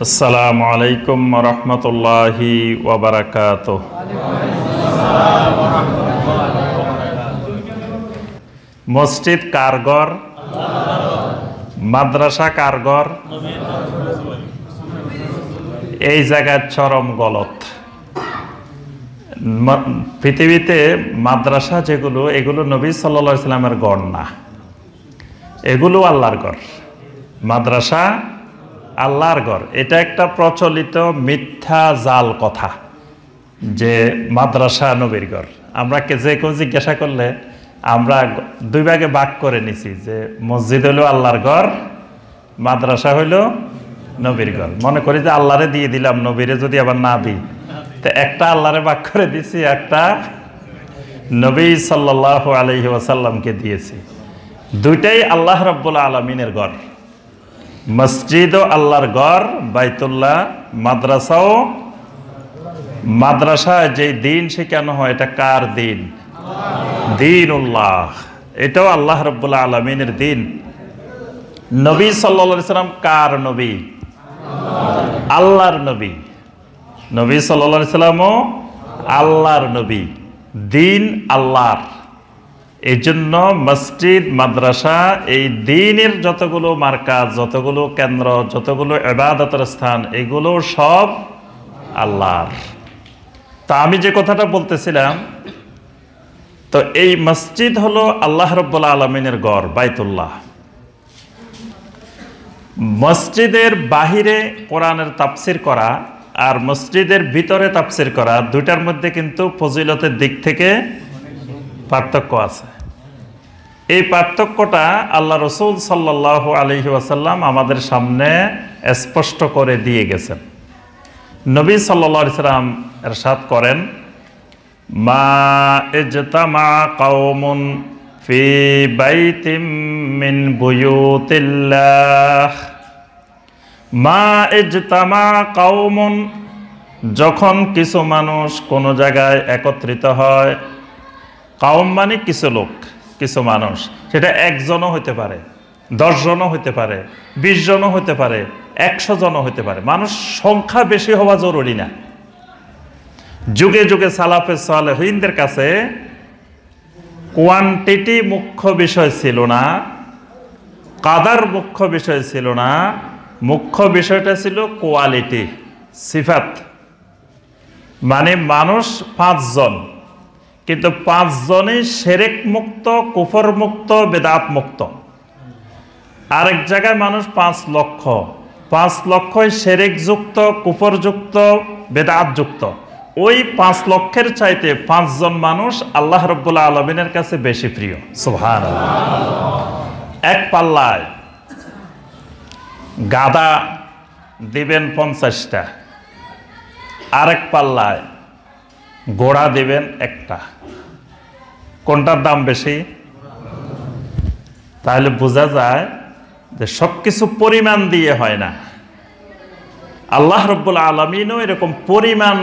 আসসালামু আলাইকুম ওয়া রাহমাতুল্লাহি ওয়া বারাকাতুহু। মসজিদ কার ঘর? মাদ্রাসা কার ঘর? এই জায়গায় চরম গলত। পৃথিবীতে মাদ্রাসা যেগুলো, এগুলো নবী সাল্লাল্লাহু আলাইহি সাল্লামের ঘর না, এগুলো আল্লাহর ঘর। মাদ্রাসা আল্লাহর ঘর, এটা একটা প্রচলিত মিথ্যা জাল কথা যে মাদ্রাসা নবীর ঘর। আমরা যে কেউ জিজ্ঞাসা করলে আমরা দুই ভাগে ভাগ করে নিছি যে মসজিদ হইল আল্লাহর ঘর, মাদ্রাসা হইল নবীর ঘর। মনে করি যে আল্লাহরে দিয়ে দিলাম, নবীরে যদি আবার না দিই, তো একটা আল্লাহরে ভাগ করে দিছি, একটা নবী সাল্লাল্লাহু আলাইহি ওয়াসাল্লামকে দিয়েছি। দুইটাই আল্লাহ রাব্বুল আলামিনের ঘর। মসজিদও আল্লাহর ঘর, বাইতুল্লাহ। মাদ্রাসায় যে দিন শেখানো হয়, এটা কার দিন? দীনুল্লাহ। এটাও আল্লাহ রাব্বুল আলামিনের দিন। নবী সাল্লাল্লাহু আলাইহি সাল্লাম কার নবী? আল্লাহর নবী। নবী সাল্লাল্লাহু আলাইহি সাল্লামও আল্লাহর নবী, দিন আল্লাহর। এই জন্য মসজিদ, মাদ্রাসা, এই দ্বীনের যতগুলো মার্কাজ, যতগুলো কেন্দ্র, যতগুলো ইবাদতের স্থান, এগুলো সব আল্লাহর। তা আমি যে কথাটা বলতেছিলাম, তো এই মসজিদ হলো আল্লাহ রাব্বুল আলামিনের ঘর, বাইতুল্লাহ। মসজিদের বাহিরে কোরআনের তাফসির করা আর মসজিদের ভিতরে তাফসির করা, দুইটার মধ্যে কিন্তু ফজিলতের দিক থেকে পার্থক্য আছে। এই পার্থক্যটা আল্লাহ রাসূল সাল্লাল্লাহু আলাইহি ওয়াসাল্লাম আমাদের সামনে স্পষ্ট করে দিয়ে গেছেন। নবী সাল্লাল্লাহু আলাইহি সাল্লাম ইরশাদ করেন, মা ইজতামা কওমুন ফি বাইতিম মিন বুয়ুতিল্লাহ। মা ইজতামা কওমুন, যখন কিছু মানুষ কোনো জায়গায় একত্রিত হয়। কওম মানে কিছু লোক, কিছু মানুষ। সেটা একজনও হতে পারে, 10 জনও হতে পারে, 20 জনও হতে পারে, 100 জনও হতে পারে। মানুষ সংখ্যা বেশি হওয়া জরুরি না। যুগে যুগে সালাফে সালেহিনদের কাছে কোয়ান্টিটি মুখ্য বিষয় ছিল না, কাদার মুখ্য বিষয় ছিল না। মুখ্য বিষয়টা ছিল কোয়ালিটি, সিফাত। মানে মানুষ 5 জন, কিন্তু 5 জনই শিরক মুক্ত, কুফর মুক্ত, বেদাত মুক্ত। আরেক জায়গায় মানুষ 5 লক্ষ, 5 লক্ষই শিরক যুক্ত, কুফর যুক্ত, বেদাত যুক্ত। ওই 5 লক্ষের চাইতে 5 জন মানুষ আল্লাহ রাব্বুল আলামিনের কাছে বেশি প্রিয়। সুবহানাল্লাহ। এক পাল্লায় গাদা দিবেন 50টা, আরেক পাল্লায় ঘোড়া দিবেন একটা। কোনটার দাম বেশি? তাহলে বোঝা যায় যে সবকিছু পরিমাণ দিয়ে হয় না। আল্লাহ রাব্বুল আলামিনও এরকম পরিমাণ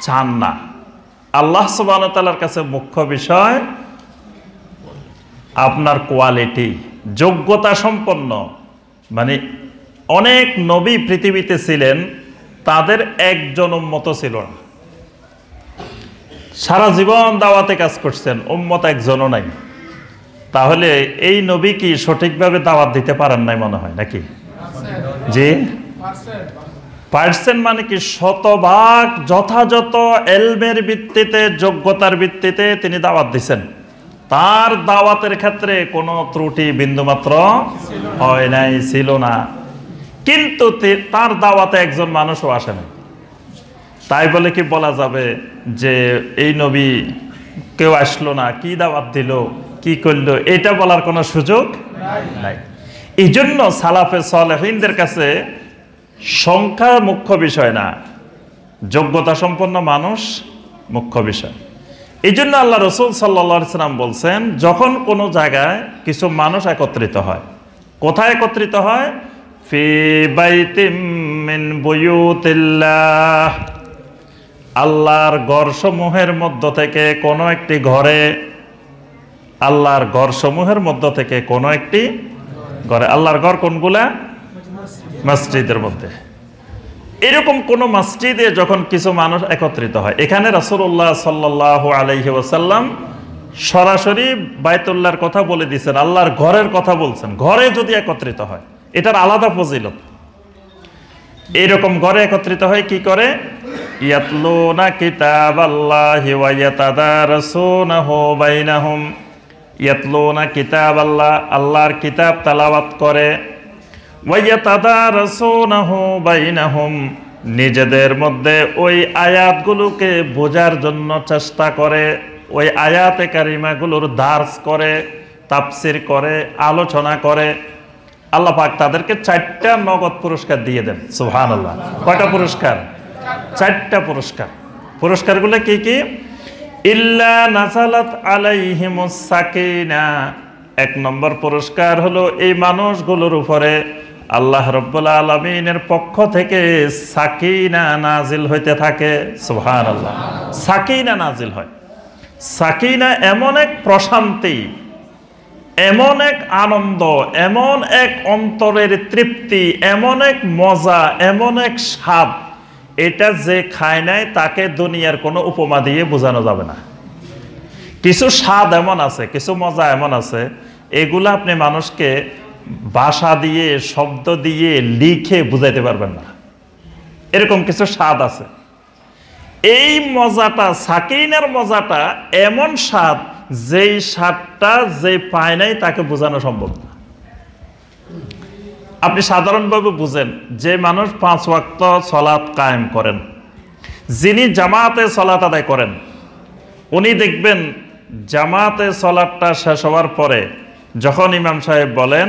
চান না। আল্লাহ সুবহানাহু ওয়া তাআলার কাছে মুখ্য বিষয় আপনার কোয়ালিটি, যোগ্যতা সম্পন্ন। মানে অনেক নবী পৃথিবীতে ছিলেন, তাদের একজন উম্মত ছিল না। সারা জীবন দাওয়াতে কাজ করছেন, উম্মত একজনও নাই। তাহলে এই নবী কি সঠিকভাবে দাওয়াত দিতে পারেন নাই মনে হয় নাকি? জি, পারছেন। মানে কি শতভাগ যথাযথ এলমের ভিত্তিতে, যোগ্যতার ভিত্তিতে তিনি দাওয়াত দিচ্ছেন। তার দাওয়াতের ক্ষেত্রে কোনো ত্রুটি বিন্দুমাত্র হয় নাই, ছিল না। কিন্তু তার দাওয়াতে একজন মানুষও আসে না। তাই বলে কি বলা যাবে যে এই নবী কেউ আসলো না, কি দাওয়াত দিল, কি করলো, এটা বলার কোনো সুযোগ নাই। এই জন্য সালাফে সালেহিনদের কাছে সংখ্যা মুখ্য বিষয় না, যোগ্যতা সম্পন্ন মানুষ মুখ্য বিষয়। এই জন্য আল্লাহ রাসূল সাল্লাল্লাহু আলাইহি সাল্লাম বলছেন, যখন কোনো জায়গায় কিছু মানুষ একত্রিত হয়, কোথায় একত্রিত হয়? ফি বাইতিম মিন বুয়ুতিল্লাহ, আল্লাহর ঘরসমূহের মধ্য থেকে কোনো একটি ঘরে। আল্লাহর ঘরসমূহের মধ্য থেকে কোনো একটি ঘরে। আল্লাহর ঘর কোনগুলা? মসজিদের মধ্যে। এরকম কোন মসজিদে যখন কিছু মানুষ একত্রিত হয়, এখানে রাসূলুল্লাহ সাল্লাল্লাহু আলাইহি ওয়াসাল্লাম সরাসরি বাইতুল্লাহর কথা বলে দিয়েছেন, আল্লাহর ঘরের কথা বলছেন। ঘরে যদি একত্রিত হয় এটার আলাদা ফজিলত। এরকম ঘরে একত্রিত হয় কি করে? ইয়াতলুনা কিতাবাল্লাহি ওয়া ইয়াতাদারাসুনাহু বাইনাহুম। ইয়াতলুনা কিতাবাল্লাহ, আল্লাহর কিতাব তেলাওয়াত করে। ওয়া ইয়াতাদারাসুনাহু বাইনাহুম, নিজেদের মধ্যে ওই আয়াতগুলোকে বোঝার জন্য চেষ্টা করে, ওই আয়াতে কারিমাগুলোর দার্স করে, তাফসির করে, আলোচনা করে। আল্লাহ পাক তাদেরকে 4টা নগদ পুরস্কার দিয়ে দেন। সুবহানাল্লাহ। কয়টা পুরস্কার? 4টা পুরস্কার। পুরস্কারগুলো কি কি? ইল্লা নাযালাত আলাইহিমুস সাকিনা। 1 নম্বর পুরস্কার হলো এই মানুষগুলোর উপরে আল্লাহ রাব্বুল আলামিনের পক্ষ থেকে সাকিনা নাজিল হইতে থাকে। সুবহানাল্লাহ। সাকিনা নাজিল হয়। সাকিনা এমন এক প্রশান্তি, এমন এক আনন্দ, এমন এক অন্তরের তৃপ্তি, এমন এক মজা, এমন এক স্বাদ, এটা যে খায় নাই তাকে দুনিয়ার কোনো উপমা দিয়ে বোঝানো যাবে না। কিছু স্বাদ এমন আছে, কিছু মজা এমন আছে, এগুলো আপনি মানুষকে ভাষা দিয়ে, শব্দ দিয়ে, লিখে বুঝাইতে পারবেন না। এরকম কিছু স্বাদ আছে। এই মজাটা, সাকিনার মজাটা এমন স্বাদ, যেই স্বাদটা যে পায় নাই তাকে বোঝানো সম্ভব না। আপনি সাধারণভাবে বুঝেন, যে মানুষ 5 ওয়াক্ত সালাত কায়েম করেন, যিনি জামাতে সালাত আদায় করেন, উনি দেখবেন জামাতে সালাতটা শেষ হওয়ার পরে যখন ইমাম সাহেব বলেন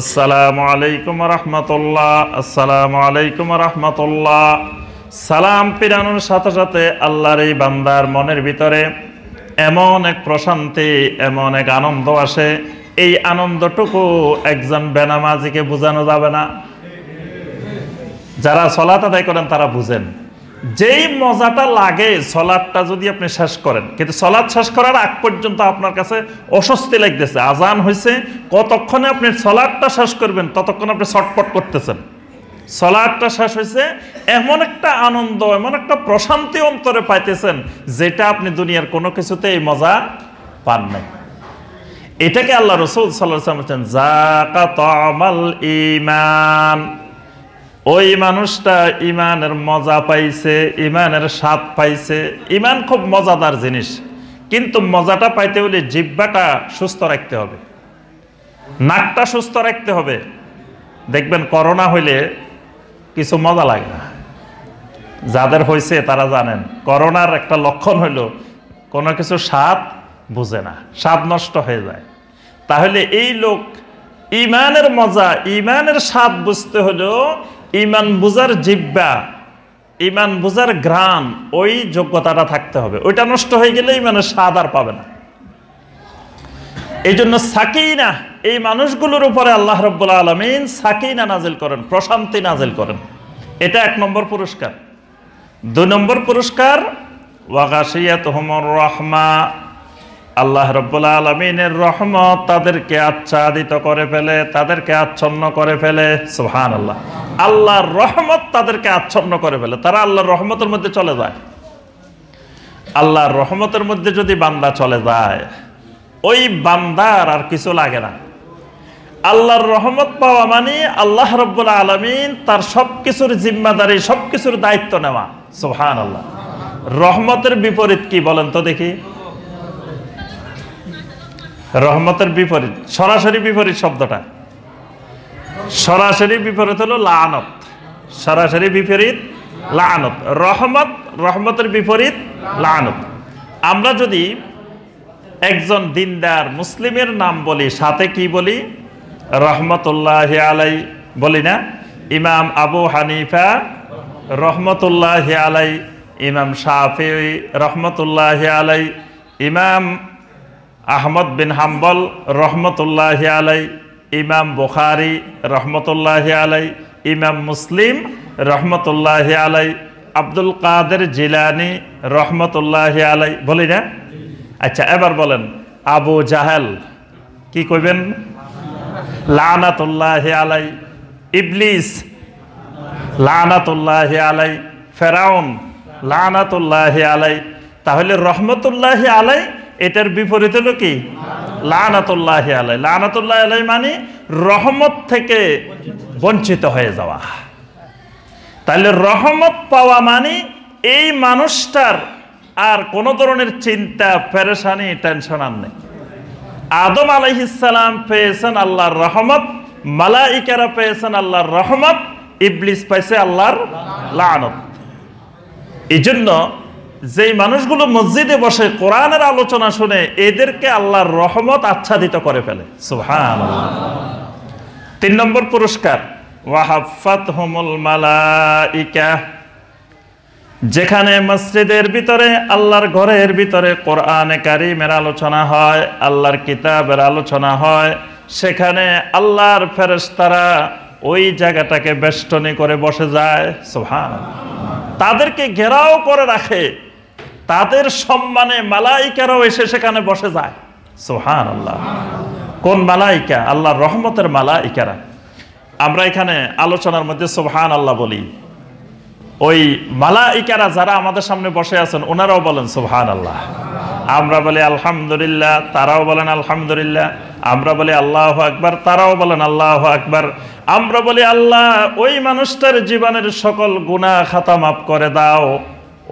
আসসালামু আলাইকুম রাহমাতুল্লাহ, আসসালামু আলাইকুম রাহমাতুল্লাহ, সালাম ফিরানোর সাথে সাথে আল্লাহর এই বান্দার মনের ভিতরে এমন এক প্রশান্তি, এমন এক আনন্দ আসে, এই আনন্দটুকু একজন বেনামাজিকে বোঝানো যাবে না। যারা সালাত আদায় করেন তারা বুঝেন, যেই মজাটা লাগে সালাতটা যদি আপনি শেষ করেন, কিন্তু সালাত শেষ করার আগ পর্যন্ত আপনার কাছে অস্বস্তি লাগতেছে, আজান হয়েছে, কতক্ষণে আপনি সালাতটা শেষ করবেন ততক্ষণ আপনি ছটপট করতেছেন। সালাতটা শেষ হয়েছে, এমন একটা আনন্দ, এমন একটা প্রশান্তি অন্তরে পাইতেছেন, যেটা আপনি দুনিয়ার কোনো কিছুতে এই মজা পান নাই। এটাকে আল্লাহ রাসূল সাল্লাল্লাহু আলাইহি ওয়াসাল্লাম বলেন যাকা তামাল ঈমান। ওই মানুষটা ঈমানের মজা পাইছে, ঈমানের স্বাদ পাইছে। ঈমান খুব মজাদার জিনিস, কিন্তু মজাটা পাইতে হলে জিহ্বাটা সুস্থ রাখতে হবে, নাকটা সুস্থ রাখতে হবে। দেখবেন করোনা হইলে কিছু মজা লাগে না। যাদের হয়েছে তারা জানেন, করোনার একটা লক্ষণ হইল কোনো কিছু স্বাদ বুঝে না, স্বাদ নষ্ট হয়ে যায়। তাহলে এই লোক ঈমানের মজা, ঈমানের স্বাদ বুঝতে হলো ঈমান বুঝার জিহ্বা, ঈমান বুঝার ঘ্রাণ, ওই যোগ্যতাটা থাকতে হবে। ওইটা নষ্ট হয়ে গেলে ঈমানের স্বাদ আর পাবে না। এই জন্য সাকিনা, এই মানুষগুলোর উপরে আল্লাহ রাব্বুল আলামিন সাকিনা নাজিল করেন, প্রশান্তি নাজিল করেন। এটা 1 নম্বর পুরস্কার। 2 নম্বর পুরস্কার ওয়া গাশিয়াতুহুমুর রাহমা। আল্লাহ রাব্বুল আলামিনের রহমত তাদেরকে আচ্ছাদিত করে ফেলে, তাদেরকে আচ্ছন্ন করে ফেলে। সুবহানাল্লাহ। আল্লাহর রহমত তাদেরকে আচ্ছন্ন করে ফেলে, তারা আল্লাহর রহমতের মধ্যে চলে যায়। আল্লাহর রহমতের মধ্যে যদি বান্দা চলে যায়, ওই বান্দার আর কিছু লাগে না। আল্লাহর রহমত পাওয়া মানে আল্লাহ রাব্বুল আলামিন তার সবকিছুর জিম্মাদারি, সবকিছুর দায়িত্ব নেওয়া। সুবহানাল্লাহ। রহমতের বিপরীত কি বলেন তো দেখি? রহমতের বিপরীত, সরাসরি বিপরীত শব্দটা, সরাসরি বিপরীত হলো লানত। সরাসরি বিপরীত লানত। রহমত, রহমতের বিপরীত লানত। আমরা যদি একজন দিনদার মুসলিমের নাম বলি, সাথে কি বলি? রহমতুল্লাহি আলাই বলি না? ইমাম আবু হানিফা রহমতুল্লাহি আলাই, ইমাম শাফিঈ রহমতুল্লাহি আলাই, ইমাম আহমদ বিন হাম্বল রহমতুল্লাহি আলাই, ইমাম বুখারী রহমতুল্লাহি আলাই, ইমাম মুসলিম রহমতুল্লাহি আলাই, আব্দুল কাদের জিলানী রহমতুল্লাহি আলাই বলি না? আচ্ছা, এবার বলেন আবু জাহেল কি কইবেন? লানাতুল্লাহি আলাই। ইবলিস লানাতুল্লাহি আলাই, ফেরাউন লানাতুল্লাহি আলাই। তাহলে রহমতুল্লাহি আলাই এটার বিপরীত হলো কি? লানাতুল্লাহি আলাই। লানাতুল্লাহি আলাই মানে রহমত থেকে বঞ্চিত হয়ে যাওয়া। তাহলে রহমত পাওয়া মানে এই মানুষটার আর কোন ধরনের চিন্তা, পেরেশানি, টেনশন আর নেই। আদম আলাইহিস সালাম পেয়েছেন আল্লাহর রহমত, মালাইকারা পেয়েছেন আল্লাহর রহমত, ইবলিস পাইছে আল্লাহর লানত। এই জন্য যেই মানুষগুলো মসজিদে বসে কোরআনের আলোচনা শুনে এদেরকে আল্লাহর রহমত আচ্ছাদিত করে ফেলে। সুবহানাল্লাহ। 3 নম্বর পুরস্কার, ওয়াহাফাতহুমুল মালাইকা। যেখানে মসজিদের ভিতরে, আল্লাহর ঘরের ভিতরে কোরআনে কারীমের আলোচনা হয়, আল্লাহর কিতাবের আলোচনা হয়, সেখানে আল্লাহর ফেরেশতারা ওই জায়গাটাকে বেষ্টনী করে বসে যায়। সুবহানাল্লাহ। তাদেরকে ঘেরাও করে রাখে, তাদের সম্মানে মালাইকারাও এসে সেখানে বসে যায়। সুবহানাল্লাহ। কোন মালাইকা? আল্লাহর রহমতের মালাইকারা। আমরা এখানে আলোচনার মধ্যে সুবহানাল্লাহ বলি, ওই মালাইকারা যারা আমাদের সামনে বসে আছেন ওনারাও বলেন সুবহানাল্লাহ। আমরা বলি আলহামদুলিল্লাহ, তারাও বলেন আলহামদুলিল্লাহ। আমরা বলি আল্লাহু আকবার, তারাও বলেন আল্লাহু আকবার। আমরা বলি আল্লাহ ওই মানুষটার জীবনের সকল গুনাহ খাতা মাফ করে দাও,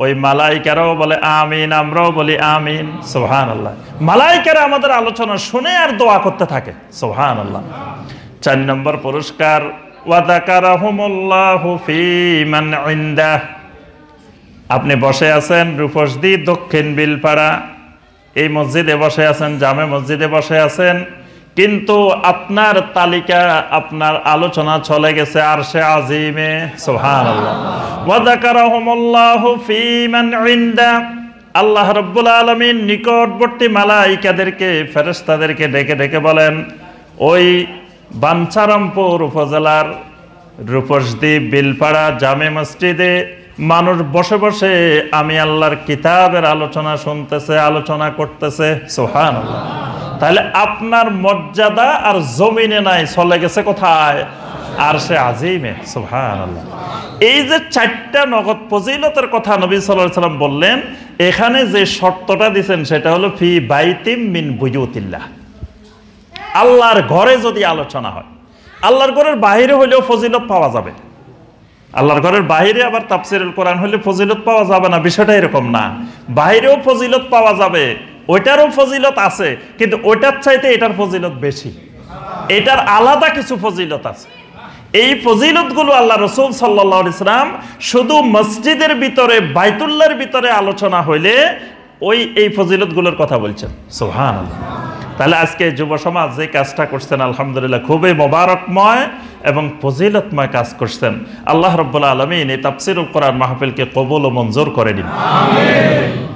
ওই মালাইকারাও বলে আমিন, আমরাও বলি আমিন। সুবহানাল্লাহ। মালাইকারা আমাদের আলোচনা শুনে আর দোয়া করতে থাকে। সুবহানাল্লাহ। 4 নম্বর পুরস্কার, ওয়াযাকারাহুমুল্লাহু ফী মান ইনদাহ। আপনি বসে আছেন রূপসদি দক্ষিণ বিলপাড়া, এই মসজিদে বসে আছেন, জামে মসজিদে বসে আছেন, কিন্তু আপনার তালিকা, আপনার আলোচনা চলে গেছে আরশে আজিমে। সুবহানাল্লাহ। ওয়াযাকারাহুমুল্লাহু ফী মান ইনদাহ। আল্লাহ রাব্বুল আলামিন নিকটবর্তী মালাইকাদেরকে, ফেরেশতাদেরকে ডেকে ডেকে বলেন, ওই বাঞ্ছারামপুর উপজেলার রূপসদি বিলপাড়া জামে মসজিদে মানুষ বসে বসে আমি আল্লাহর কিতাবের আলোচনা শুনতেছে, আলোচনা করতেছে। সুবহানাল্লাহ। তাহলে আপনার মর্যাদা আর জমিনে নাই, চলে গেছে কোথায়? আরশে আজিমে। সুবহানাল্লাহ। এই যে 4টা নগদ ফজিলতের কথা নবী সাল্লাল্লাহু আলাইহি সাল্লাম বললেন, এখানে যে শর্তটা দিয়েছেন সেটা হলো ফি বাইতিম মিন বুয়ুতিল্লাহ। আল্লাহর ঘরে যদি আলোচনা হয়, আল্লাহর ঘরের বাইরে হইলেও ফজিলত পাওয়া যাবে। আল্লাহর ঘরের বাইরে আবার তাফসীরুল কোরআন হইলে ফজিলত পাওয়া যাবে না, বিষয়টা এরকম না। বাইরেও ফজিলত পাওয়া যাবে, ওইটারও ফজিলত আছে, কিন্তু ওইটার চাইতে এটার ফজিলত বেশি, এটার আলাদা কিছু ফজিলত আছে। এই ফজিলতগুলো আল্লাহ রাসূল সাল্লাল্লাহু আলাইহি ওয়াসাল্লাম শুধু মসজিদের ভিতরে, বাইতুল্লাহর ভিতরে আলোচনা হইলে এই ফজিলতগুলোর কথা বলছেন। সুবহানাল্লাহ। তাহলে আজকে যুব সমাজ যে কাজটা করছেন আলহামদুলিল্লাহ খুবই মোবারকময় এবং ফজিলতময় কাজ করছেন। আল্লাহ রাব্বুল আলামিন এই তাফসীরুল কোরআন মাহফিলকে কবুল ও মঞ্জুর করে নিন। আমিন।